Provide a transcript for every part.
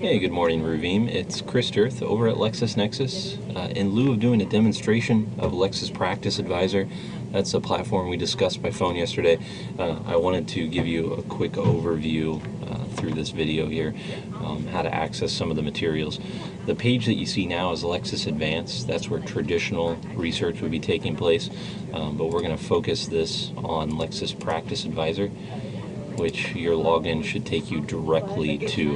Hey, good morning, Ruvym. It's Chris Dirth over at Lexis Nexus. In lieu of doing a demonstration of Lexis Practice Advisor, that's a platform we discussed by phone yesterday, I wanted to give you a quick overview through this video here, how to access some of the materials. The page that you see now is Lexis Advanced. That's where traditional research would be taking place, but we're going to focus this on Lexis Practice Advisor, which your login should take you directly to.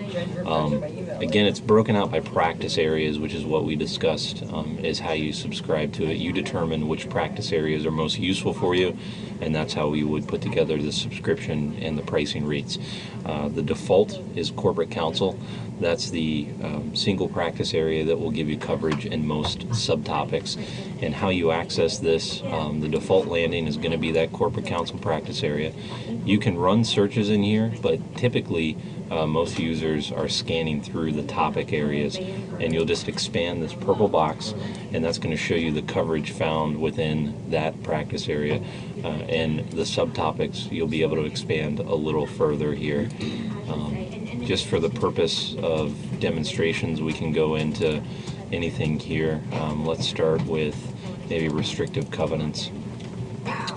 Again, it's broken out by practice areas, which is what we discussed, is how you subscribe to it. You determine which practice areas are most useful for you, and that's how we would put together the subscription and the pricing rates. The default is corporate counsel. That's the single practice area that will give you coverage in most subtopics. And how you access this, the default landing is going to be that corporate counsel practice area. You can run searches in here, but typically most users are scanning through the topic areas, and you'll just expand this purple box, and that's going to show you the coverage found within that practice area. And the subtopics, you'll be able to expand a little further here. Just for the purpose of demonstrations, we can go into anything here. Let's start with maybe restrictive covenants.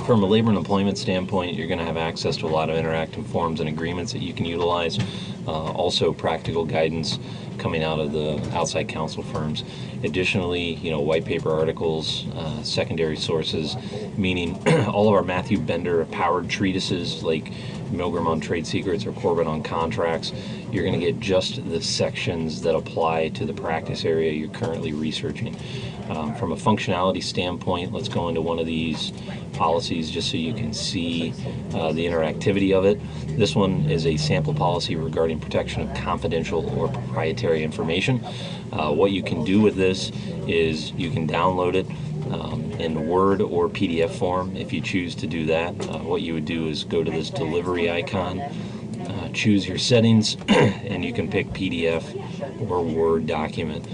From a labor and employment standpoint, you're going to have access to a lot of interactive forms and agreements that you can utilize. Also practical guidance coming out of the outside counsel firms. Additionally, white paper articles, secondary sources, meaning all of our Matthew Bender powered treatises like Milgram on trade secrets or Corbett on contracts. You're going to get just the sections that apply to the practice area you're currently researching. From a functionality standpoint, let's go into one of these policies just so you can see the interactivity of it. This one is a sample policy regarding protection of confidential or proprietary information. What you can do with this is you can download it in Word or PDF form. If you choose to do that, what you would do is go to this delivery icon, choose your settings, and you can pick PDF or Word document.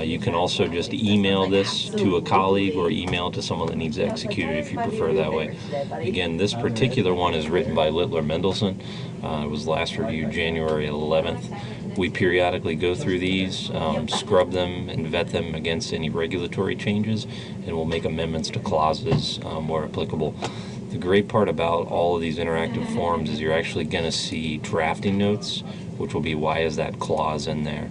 You can also just email this to a colleague or email it to someone that needs to execute it if you prefer that way. Again, this particular one is written by Littler Mendelsohn. It was last reviewed January 11th. We periodically go through these, scrub them, and vet them against any regulatory changes, and we'll make amendments to clauses where applicable. The great part about all of these interactive forms is you're actually going to see drafting notes, which will be why is that clause in there.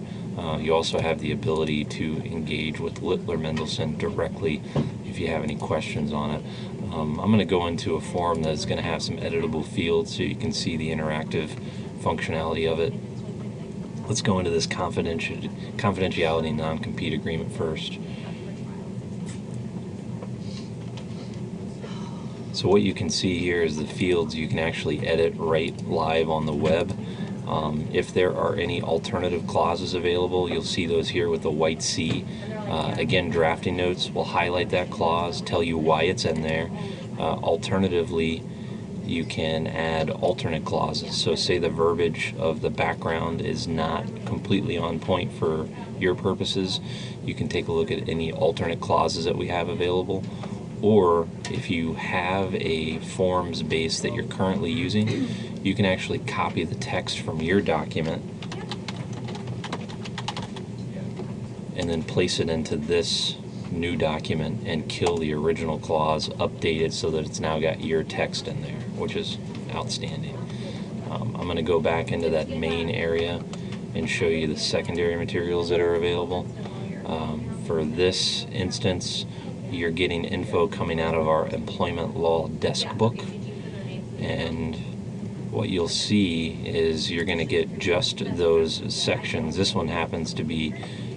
You also have the ability to engage with Littler Mendelsohn directly if you have any questions on it. I'm going to go into a form that's going to have some editable fields so you can see the interactive functionality of it. Let's go into this confidentiality non-compete agreement first. So what you can see here is the fields you can actually edit right live on the web. If there are any alternative clauses available, you'll see those here with the white C. Again, drafting notes will highlight that clause, tell you why it's in there. Alternatively, you can add alternate clauses. So say the verbiage of the background is not completely on point for your purposes, you can take a look at any alternate clauses that we have available. Or if you have a forms base that you're currently using, you can actually copy the text from your document and then place it into this new document and kill the original clause, update it so that it's now got your text in there, which is outstanding. I'm going to go back into that main area and show you the secondary materials that are available. For this instance, you're getting info coming out of our employment law desk book, and what you'll see is you're going to get just those sections. This one happens to be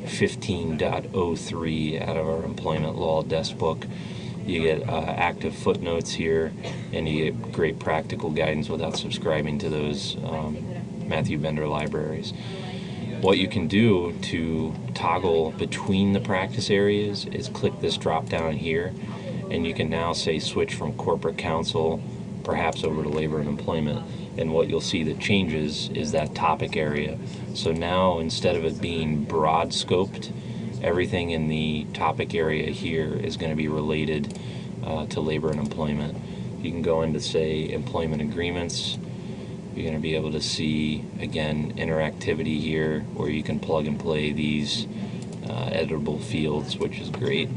15.03 out of our employment law desk book. You get active footnotes here, and you get great practical guidance without subscribing to those Matthew Bender libraries. What you can do to toggle between the practice areas is click this drop down here, and you can now say switch from corporate counsel perhaps over to labor and employment, and what you'll see that changes is that topic area. So now instead of it being broad scoped, everything in the topic area here is going to be related to labor and employment. You can go into, say, employment agreements, You're going to be able to see, again, interactivity here where you can plug and play these editable fields, which is great.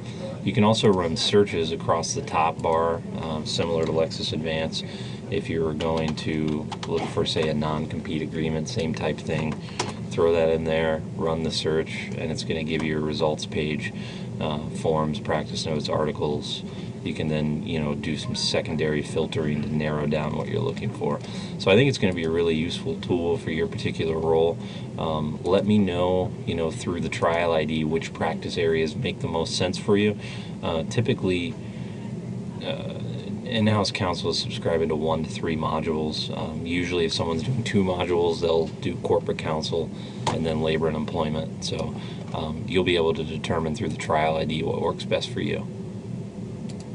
You can also run searches across the top bar, similar to Lexis Advance. If you're going to look for, say, a non-compete agreement, same type thing, throw that in there, run the search, and it's going to give you a results page, forms, practice notes, articles. You can then, do some secondary filtering to narrow down what you're looking for. So I think it's going to be a really useful tool for your particular role. Let me know, through the trial ID which practice areas make the most sense for you. Typically, in-house counsel is subscribing to 1 to 3 modules. Usually if someone's doing 2 modules, they'll do corporate counsel and then labor and employment. So you'll be able to determine through the trial ID what works best for you.